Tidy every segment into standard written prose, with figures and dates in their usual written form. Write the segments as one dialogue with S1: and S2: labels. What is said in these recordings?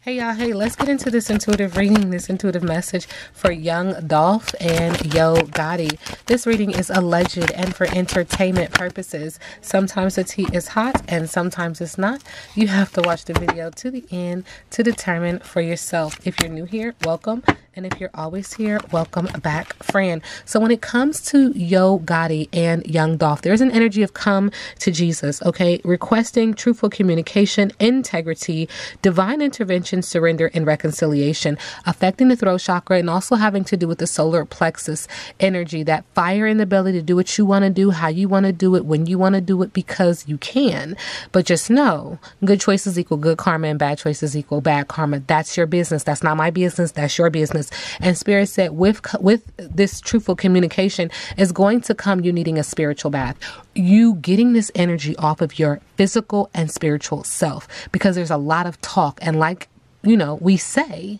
S1: Hey y'all, hey, let's get into this intuitive reading, this intuitive message for young Dolph and Yo Gotti. This reading is alleged and for entertainment purposes. Sometimes the tea is hot and sometimes it's not. You have to watch the video to the end to determine for yourself. If you're new here, welcome. And if you're always here, welcome back, friend. So when it comes to Yo Gotti and young Dolph, there's an energy of come to Jesus, okay? Requesting truthful communication, integrity, divine intervention, surrender, and reconciliation, affecting the throat chakra and also having to do with the solar plexus energy, that fire and the ability to do what you want to do, how you want to do it, when you want to do it, because you can. But just know, good choices equal good karma and bad choices equal bad karma. That's your business. That's not my business. That's your business. And Spirit said with this truthful communication is going to come you needing a spiritual bath. You getting this energy off of your physical and spiritual self, because there's a lot of talk. And like, you know, we say,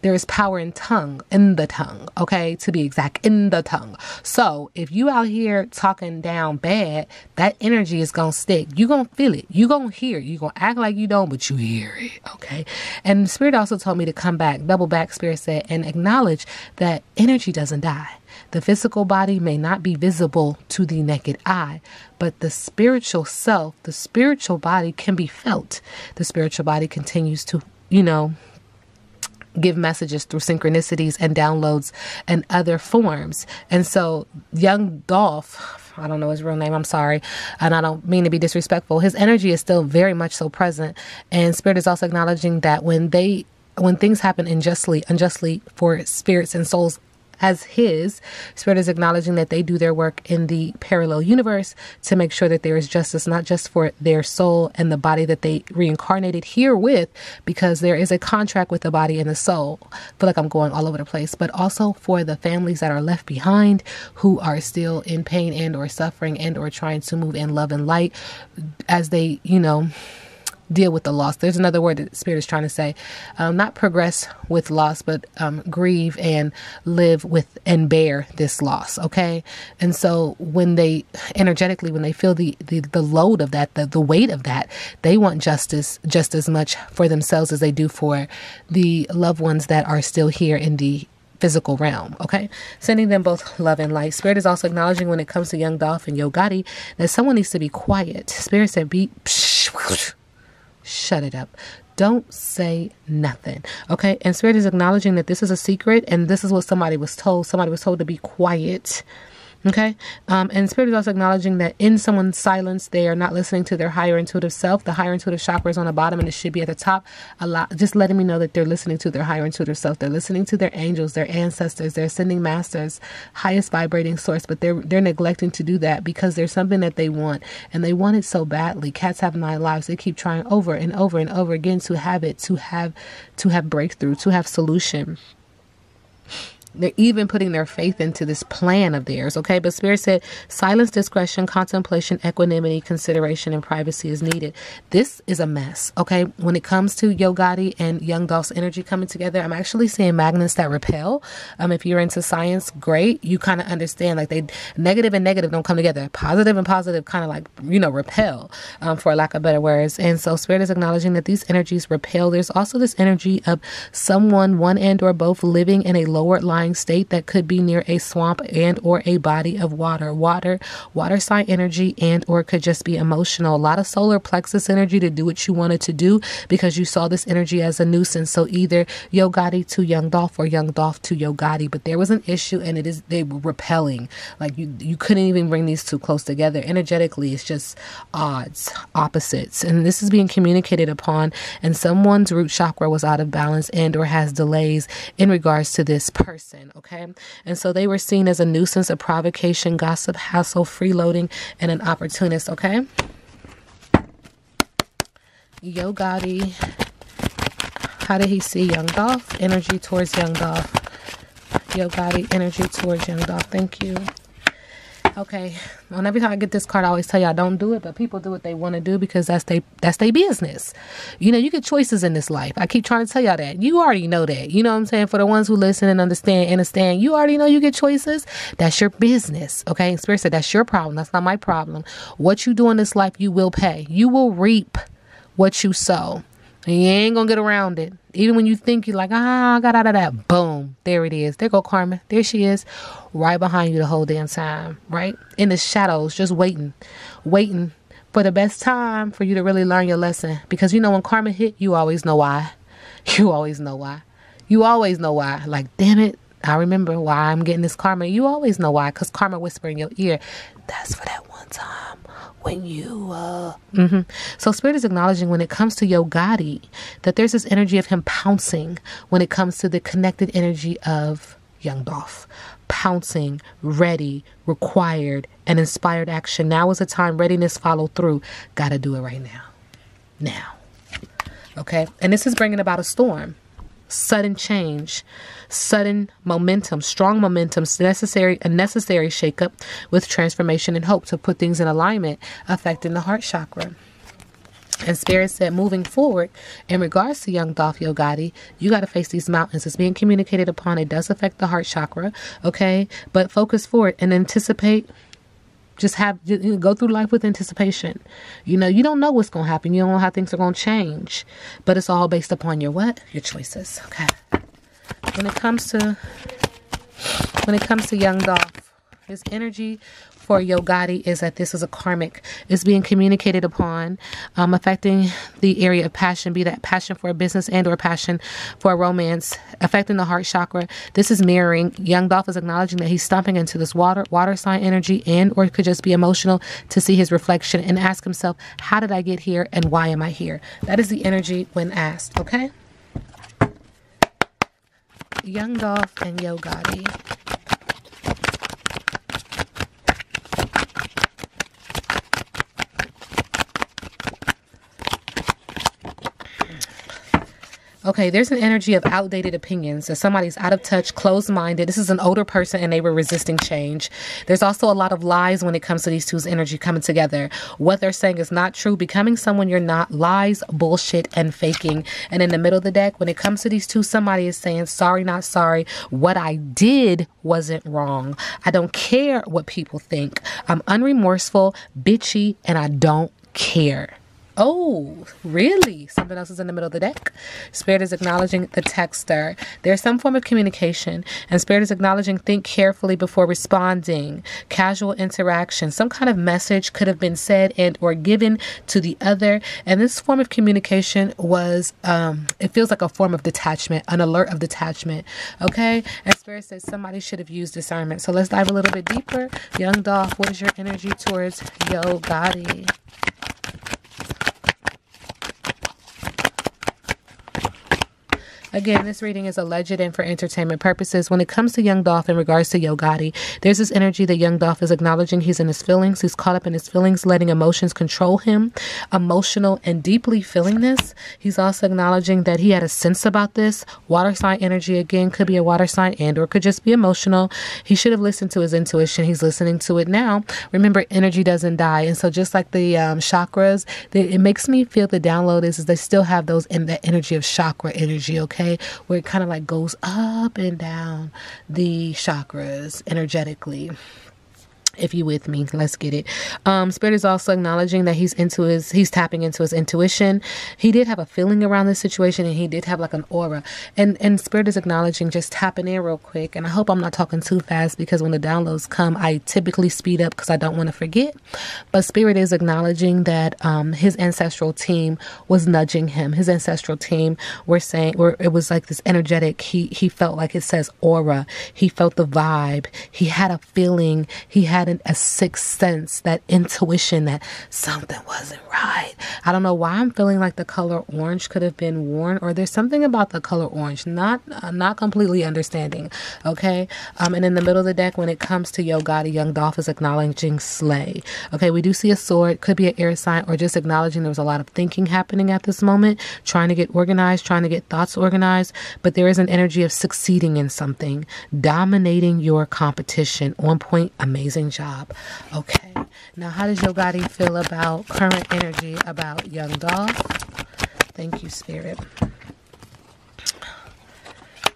S1: there is power in the tongue, okay, to be exact, in the tongue. So if you out here talking down bad, that energy is going to stick. You're going to feel it. You're going to hear it. You're going to act like you don't, but you hear it, okay? And Spirit also told me to come back, double back, Spirit said, and acknowledge that energy doesn't die. The physical body may not be visible to the naked eye, but the spiritual self, the spiritual body can be felt. The spiritual body continues to, you know, give messages through synchronicities and downloads and other forms. And so young Dolph, I don't know his real name, I'm sorry, and I don't mean to be disrespectful, his energy is still very much so present. And Spirit is also acknowledging that when things happen unjustly for spirits and souls as his, Spirit is acknowledging that they do their work in the parallel universe to make sure that there is justice, not just for their soul and the body that they reincarnated here with, because there is a contract with the body and the soul. I feel like I'm going all over the place, but also for the families that are left behind who are still in pain and or suffering and or trying to move in love and light as they, you know, deal with the loss. There's another word that Spirit is trying to say, not progress with loss, but grieve and live with and bear this loss. Okay. And so when they energetically, when they feel the load of that, the weight of that, they want justice just as much for themselves as they do for the loved ones that are still here in the physical realm. Okay. Sending them both love and light. Spirit is also acknowledging when it comes to young Dolph and Yo Gotti that someone needs to be quiet. Spirit said, shut it up. Don't say nothing. Okay. And Spirit is acknowledging that this is a secret and this is what somebody was told. Somebody was told to be quiet. Okay. And Spirit is also acknowledging that in someone's silence, they are not listening to their higher intuitive self. The higher intuitive chakra is on the bottom and it should be at the top. Just letting me know that they're listening to their higher intuitive self. They're listening to their angels, their ancestors, their ascending masters, highest vibrating source. But they're neglecting to do that because there's something that they want and they want it so badly. Cats have 9 lives. They keep trying over and over and over again to have it, to have breakthrough, to have solution. They're even putting their faith into this plan of theirs, okay? But Spirit said silence, discretion, contemplation, equanimity, consideration, and privacy is needed. This is a mess, okay? When it comes to Yo Gotti and young Dolph's energy coming together, I'm actually seeing magnets that repel. If you're into science, great. You kind of understand, like, they negative and negative don't come together. Positive and positive kind of like, you know, repel, for lack of better words. And so Spirit is acknowledging that these energies repel. There's also this energy of someone, one and or both, living in a lower lying state that could be near a swamp and or a body of water sign energy, and or could just be emotional. A lot of solar plexus energy to do what you wanted to do because you saw this energy as a nuisance. So either Yo Gotti to young Dolph or young Dolph to Yo Gotti, but there was an issue and they were repelling. Like you couldn't even bring these two close together. Energetically, it's just odds, opposites. And this is being communicated upon, and someone's root chakra was out of balance and or has delays in regards to this person. Okay. And so they were seen as a nuisance, a provocation, gossip, hassle, freeloading, and an opportunist. Okay. Yo Gotti, how did he see young Dolph? Energy towards young Dolph. Yo Gotti, energy towards young Dolph. Thank you. Okay. And every time I get this card, I always tell y'all don't do it, but people do what they want to do because that's their business. You know, you get choices in this life. I keep trying to tell y'all that. You already know that. You know what I'm saying? For the ones who listen and understand, you already know you get choices. That's your business. Okay. And Spirit said, that's your problem. That's not my problem. What you do in this life, you will pay. You will reap what you sow. And you ain't gonna get around it. Even when you think you're like, I got out of that. Boom. There it is. There go karma. There she is. Right behind you the whole damn time. Right? In the shadows. Just waiting. Waiting for the best time for you to really learn your lesson. Because you know when karma hit, you always know why. You always know why. You always know why. Like, damn it. I remember why I'm getting this karma. You always know why. Because karma whisper in your ear. That's for that one time. When you So spirit is acknowledging when it comes to Yo Gotti that there's this energy of him pouncing when it comes to the connected energy of young Dolph. Pouncing, ready, required, and inspired action. Now is the time. Readiness, follow through. Gotta do it right now. Now. Okay? And this is bringing about a storm. Sudden change, sudden momentum, strong momentum, a necessary shakeup with transformation and hope to put things in alignment, affecting the heart chakra. And Spirit said, moving forward, in regards to young Dolph Yo Gotti, you got to face these mountains. It's being communicated upon. It does affect the heart chakra, okay? But focus forward and anticipate. Just go through life with anticipation. You know, you don't know what's going to happen. You don't know how things are going to change. But it's all based upon your what? Your choices. Okay. When it comes to young Dolph, his energy for Yo Gotti is that this is a karmic. It's being communicated upon, affecting the area of passion, be that passion for a business and or passion for a romance, affecting the heart chakra. This is mirroring. Young Dolph is acknowledging that he's stomping into this water sign energy, and or it could just be emotional to see his reflection and ask himself, how did I get here and why am I here? That is the energy when asked, okay? Young Dolph and Yo Gotti. Okay, there's an energy of outdated opinions. That somebody's out of touch, closed-minded. This is an older person and they were resisting change. There's also a lot of lies when it comes to these two's energy coming together. What they're saying is not true. Becoming someone you're not. Lies, bullshit, and faking. And in the middle of the deck, when it comes to these two, somebody is saying, sorry, not sorry. What I did wasn't wrong. I don't care what people think. I'm unremorseful, bitchy, and I don't care. Oh, really? Something else is in the middle of the deck. Spirit is acknowledging the texter. There's some form of communication. And Spirit is acknowledging think carefully before responding. Casual interaction. Some kind of message could have been said and or given to the other. And this form of communication was, it feels like a form of detachment, an alert of detachment. Okay? And Spirit says somebody should have used discernment. So let's dive a little bit deeper. Young Dolph, what is your energy towards Yo Gotti? Again, this reading is alleged and for entertainment purposes. When it comes to young Dolph in regards to Yo Gotti, there's this energy that young Dolph is acknowledging he's in his feelings. He's caught up in his feelings, letting emotions control him. Emotional and deeply feeling this. He's also acknowledging that he had a sense about this. Water sign energy, again, could be a water sign and or could just be emotional. He should have listened to his intuition. He's listening to it now. Remember, energy doesn't die. And so just like the chakras, it makes me feel the download is they still have those in the energy of chakra energy, okay? Where it kind of like goes up and down the chakras energetically. If you with me, let's get it. Spirit is also acknowledging that he's tapping into his intuition. He did have a feeling around this situation and he did have like an aura. And Spirit is acknowledging, just tapping in real quick. And I hope I'm not talking too fast because when the downloads come, I typically speed up because I don't want to forget. But Spirit is acknowledging that his ancestral team was nudging him. His ancestral team were saying, or it was like this energetic, he felt like it says aura. He felt the vibe. He had a feeling. He had a sixth sense, that intuition that something wasn't right. I don't know why I'm feeling like the color orange could have been worn, or there's something about the color orange, not completely understanding. Okay. And in the middle of the deck, when it comes to Yo Gotti, young Dolph is acknowledging slay. Okay. We do see a sword, could be an air sign, or just acknowledging there was a lot of thinking happening at this moment, trying to get organized, trying to get thoughts organized, but there is an energy of succeeding in something, dominating your competition. On point, amazing job. Okay, now how does Yo Gotti feel about current energy about young Dolph? Thank you, Spirit.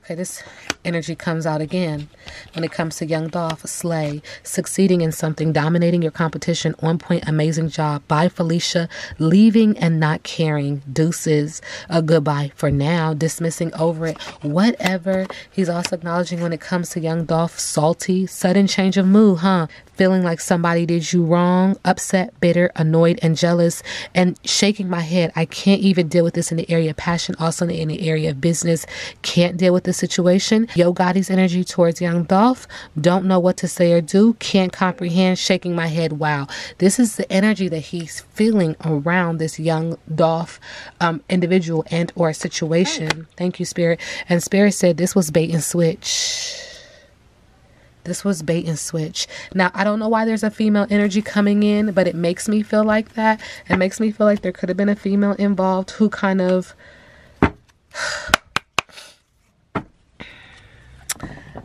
S1: Okay, this energy comes out again. When it comes to young Dolph, slay, succeeding in something, dominating your competition, on point, amazing job. Bye, Felicia, leaving and not caring. Deuces, a goodbye for now, dismissing over it, whatever. He's also acknowledging when it comes to young Dolph, salty, sudden change of mood, huh? Feeling like somebody did you wrong, upset, bitter, annoyed, and jealous, and shaking my head. I can't even deal with this in the area of passion, also in the area of business. Can't deal with the situation. Yo Gotti's energy towards young Dolph. Don't know what to say or do. Can't comprehend. Shaking my head. Wow. This is the energy that he's feeling around this young Dolph individual and or situation. Thank you, Spirit. And Spirit said this was bait and switch. This was bait and switch. Now, I don't know why there's a female energy coming in, but it makes me feel like that. It makes me feel like there could have been a female involved who kind of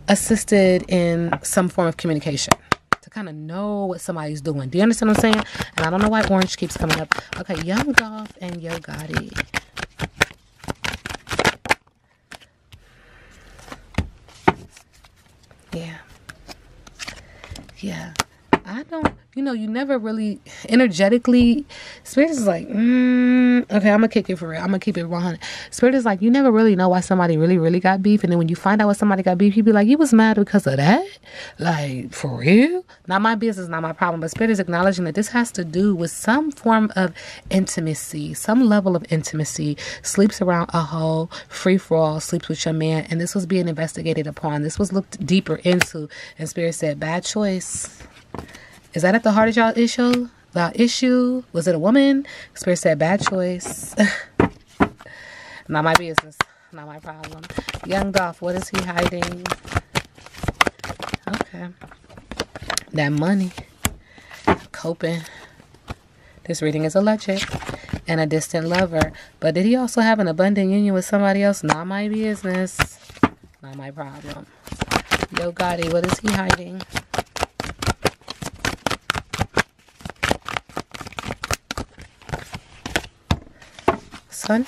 S1: assisted in some form of communication to kind of know what somebody's doing. Do you understand what I'm saying? And I don't know why orange keeps coming up. Okay, young Dolph and Yo Gotti. Yeah. Yeah, I don't, you never really energetically, Spirit is like, okay, I'm gonna kick it for real. I'm gonna keep it 100. Spirit is like, you never really know why somebody really, really got beef. And then when you find out why somebody got beef, you be like, you was mad because of that? Like, for real? Not my business, not my problem. But Spirit is acknowledging that this has to do with some form of intimacy, some level of intimacy. Sleeps around a hoe, free for all, sleeps with your man. And this was being investigated upon. This was looked deeper into. And Spirit said, bad choice. Is that at the heart of y'all issue? The issue? Was it a woman? Spirit said, bad choice. Not my business. Not my problem. Young Dolph, what is he hiding? Okay. That money. Coping. This reading is alleged. And a distant lover. But did he also have an abundant union with somebody else? Not my business. Not my problem. Yo Gotti, what is he hiding? Son.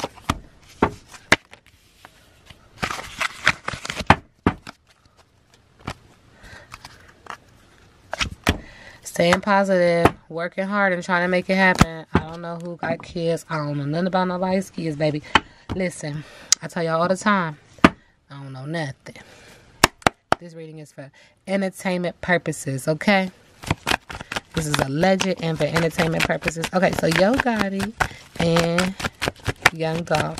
S1: Staying positive, working hard and trying to make it happen. I don't know who got kids. I don't know nothing about nobody's kids, baby. Listen, I tell y'all all the time, I don't know nothing. This reading is for entertainment purposes, okay? This is alleged and for entertainment purposes. Okay, so Yo Gotti and young Dolph.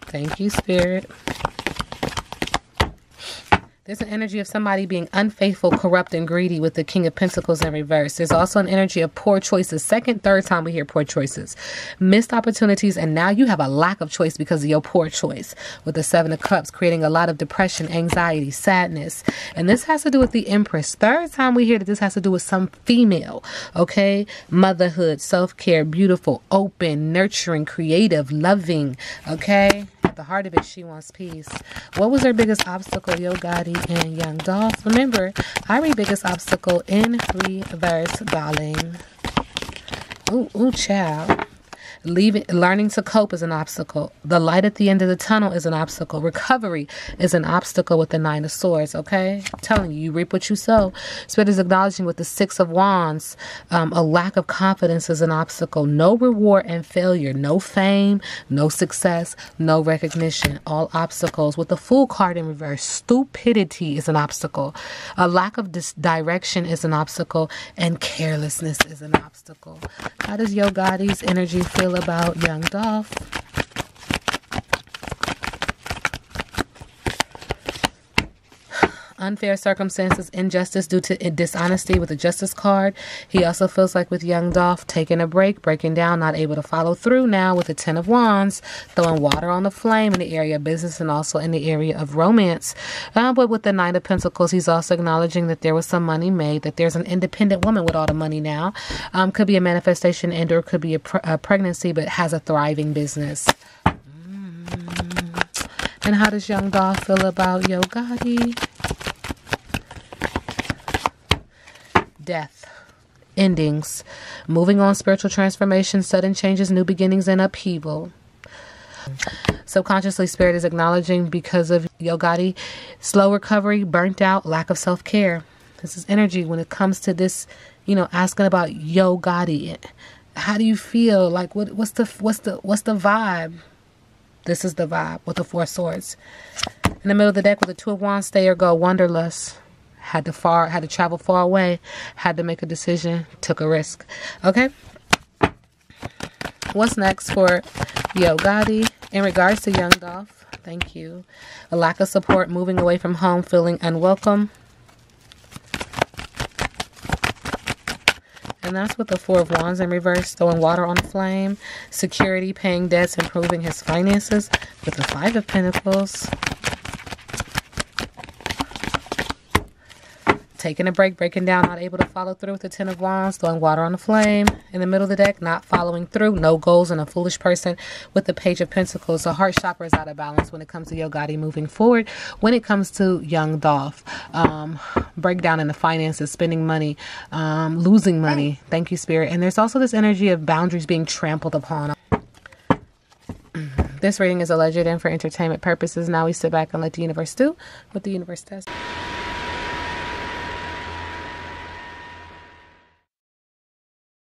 S1: Thank you, Spirit. There's an energy of somebody being unfaithful, corrupt, and greedy with the King of Pentacles in reverse. There's also an energy of poor choices. Second, third time we hear poor choices. Missed opportunities, and now you have a lack of choice because of your poor choice. With the Seven of Cups, creating a lot of depression, anxiety, sadness. And this has to do with the Empress. Third time we hear that this has to do with some female, okay? Motherhood, self-care, beautiful, open, nurturing, creative, loving, okay? At the heart of it, she wants peace. What was her biggest obstacle, Yo Gotti and young Dolph? Remember, I read biggest obstacle in reverse, darling. Ooh, child. Learning to cope is an obstacle. The light at the end of the tunnel is an obstacle. Recovery is an obstacle with the Nine of Swords, okay? I'm telling you, you reap what you sow. Spirit is acknowledging with the Six of Wands, a lack of confidence is an obstacle. No reward and failure. No fame, no success, no recognition. All obstacles. With the Fool card in reverse, stupidity is an obstacle. A lack of direction is an obstacle. And carelessness is an obstacle. How does Yo Gotti's energy feel about young Dolph? Unfair circumstances, injustice due to dishonesty with the Justice card. He also feels like with young Dolph, taking a break, breaking down, not able to follow through now with the Ten of Wands, throwing water on the flame in the area of business and also in the area of romance. But with the Nine of Pentacles, he's also acknowledging that there was some money made, that there's an independent woman with all the money now. Could be a manifestation and or could be a pregnancy, but has a thriving business. And how does young Dolph feel about Yo Gotti? Death, endings, moving on, spiritual transformation, sudden changes, new beginnings, and upheaval. Subconsciously, Spirit is acknowledging because of Yo Gotti, slow recovery, burnt out, lack of self-care. This is energy when it comes to this, you know, asking about Yo Gotti. How do you feel? Like, what's the vibe? This is the vibe with the Four Swords. In the middle of the deck with the Two of Wands, stay or go, wanderlust. Had to travel far away, had to make a decision, took a risk. Okay. What's next for Yo Gotti in regards to young Dolph? Thank you. A lack of support, moving away from home, feeling unwelcome. And that's with the Four of Wands in reverse, throwing water on the flame. Security, paying debts, improving his finances with the Five of Pentacles. Taking a break, breaking down, not able to follow through with the Ten of Wands, throwing water on the flame. In the middle of the deck, not following through, no goals, and a foolish person with the Page of Pentacles. The heart chakra is out of balance when it comes to Yo Gotti moving forward. When it comes to young Dolph, breakdown in the finances, spending money, losing money. Thank you, Spirit. And there's also this energy of boundaries being trampled upon. This reading is alleged and for entertainment purposes. Now we sit back and let the universe do what the universe does.